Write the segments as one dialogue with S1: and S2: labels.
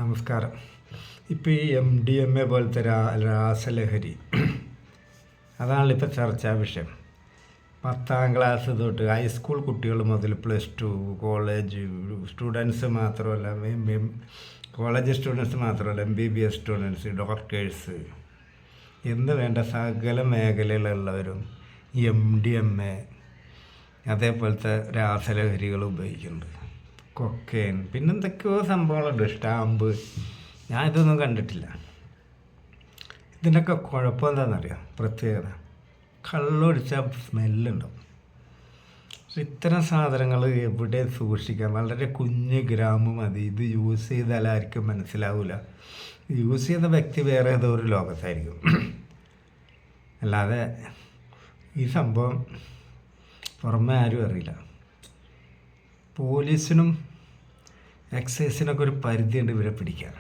S1: നമസ്കാരം. ഇപ്പോൾ ഈ MDMA പോലത്തെ രാസലഹരി അതാണല്ലോ ഇപ്പോൾ ചർച്ചാ വിഷയം. 10ാം ക്ലാസ് തൊട്ട് ഹൈസ്കൂൾ കുട്ടികൾ മുതൽ +2 കോളേജ് സ്റ്റുഡൻസ് മാത്രമല്ല, കോളേജ് സ്റ്റുഡൻസ് മാത്രമല്ല, MBBS സ്റ്റുഡൻസ്, ഡോക്ടേഴ്സ് എന്ന് വേണ്ട സകല മേഖലയിലുള്ളവരും MDMA അതേപോലത്തെ രാസലഹരികൾ ഉപയോഗിക്കുന്നുണ്ട്. കൊക്കൈൻ, പിന്നെന്തൊക്കെയോ സംഭവങ്ങളുണ്ട്, സ്റ്റാമ്പ്. ഞാൻ ഇതൊന്നും കണ്ടിട്ടില്ല. ഇതിൻ്റെയൊക്കെ കുഴപ്പം എന്താണെന്നറിയാം, പ്രത്യേകത കള്ളൊടിച്ചാൽ സ്മെല്ലുണ്ടാവും. ഇത്തരം സാധനങ്ങൾ എവിടെ സൂക്ഷിക്കാം? വളരെ കുഞ്ഞ് ഗ്രാമം മതി. ഇത് യൂസ് ചെയ്താലായിരിക്കും മനസ്സിലാവില്ല. യൂസ് ചെയ്യുന്ന വ്യക്തി വേറെ ഏതോ ഒരു ലോകത്തായിരിക്കും. അല്ലാതെ ഈ സംഭവം പുറമെ ആരും അറിയില്ല. പോലീസിനും എക്സൈസിനൊക്കെ ഒരു പരിധിയുണ്ട് ഇവരെ പിടിക്കാൻ.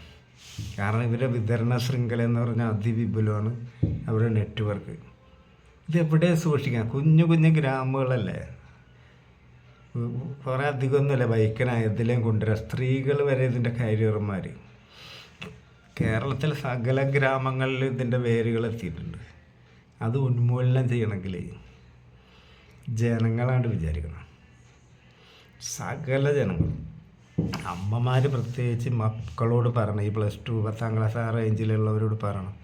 S1: കാരണം ഇവരെ വിതരണ ശൃംഖല എന്ന് പറഞ്ഞാൽ അതിവിപുലമാണ് അവരുടെ നെറ്റ്വർക്ക്. ഇതെവിടെ സൂക്ഷിക്കാം? കുഞ്ഞു കുഞ്ഞു ഗ്രാമങ്ങളല്ലേ, കുറേ അധികമൊന്നുമല്ല, ബൈക്കിനായതിലേയും കൊണ്ടുവരാം. സ്ത്രീകൾ വരെ ഇതിൻ്റെ കാരിയർമാർ. കേരളത്തിലെ സകല ഗ്രാമങ്ങളിൽ ഇതിൻ്റെ വേരുകൾ എത്തിയിട്ടുണ്ട്. അത് ഉന്മൂലനം ചെയ്യണമെങ്കിൽ ജനങ്ങളാണ്ട് വിചാരിക്കണം. സകല ജനങ്ങളും, അമ്മമാർ പ്രത്യേകിച്ച് മക്കളോട് പറയണം. ഈ +2 10ാം ക്ലാസ് ആ റേഞ്ചിലുള്ളവരോട് പറയണം,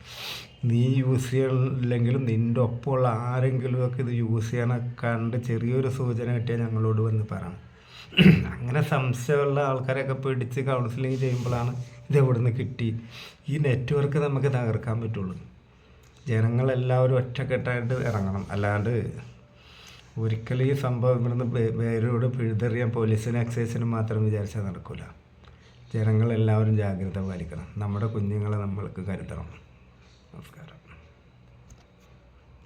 S1: നീ യൂസ് ചെയ്യില്ലെങ്കിലും നിൻ്റെ ഒപ്പമുള്ള ആരെങ്കിലുമൊക്കെ ഇത് യൂസ് ചെയ്യാനൊക്കെ കണ്ട് ചെറിയൊരു സൂചന കിട്ടിയാൽ ഞങ്ങളോട് വന്ന് പറയണം. അങ്ങനെ സംശയമുള്ള ആൾക്കാരെയൊക്കെ പിടിച്ച് കൗൺസിലിങ് ചെയ്യുമ്പോഴാണ് ഇതെവിടെ നിന്ന് കിട്ടി. ഈ നെറ്റ്വർക്ക് നമുക്ക് തകർക്കാൻ പറ്റുള്ളൂ. ജനങ്ങളെല്ലാവരും ഒറ്റക്കെട്ടായിട്ട് ഇറങ്ങണം. അല്ലാണ്ട് ഒരിക്കലും ഈ സംഭവം ഇവിടുന്ന് വേരോട് പിഴുതെറിയാൻ പോലീസിനും എക്സൈസിനും മാത്രം വിചാരിച്ചാൽ നടക്കില്ല. ജനങ്ങളെല്ലാവരും ജാഗ്രത പാലിക്കണം. നമ്മുടെ കുഞ്ഞുങ്ങളെ നമ്മൾക്ക് കരുതണം. നമസ്കാരം.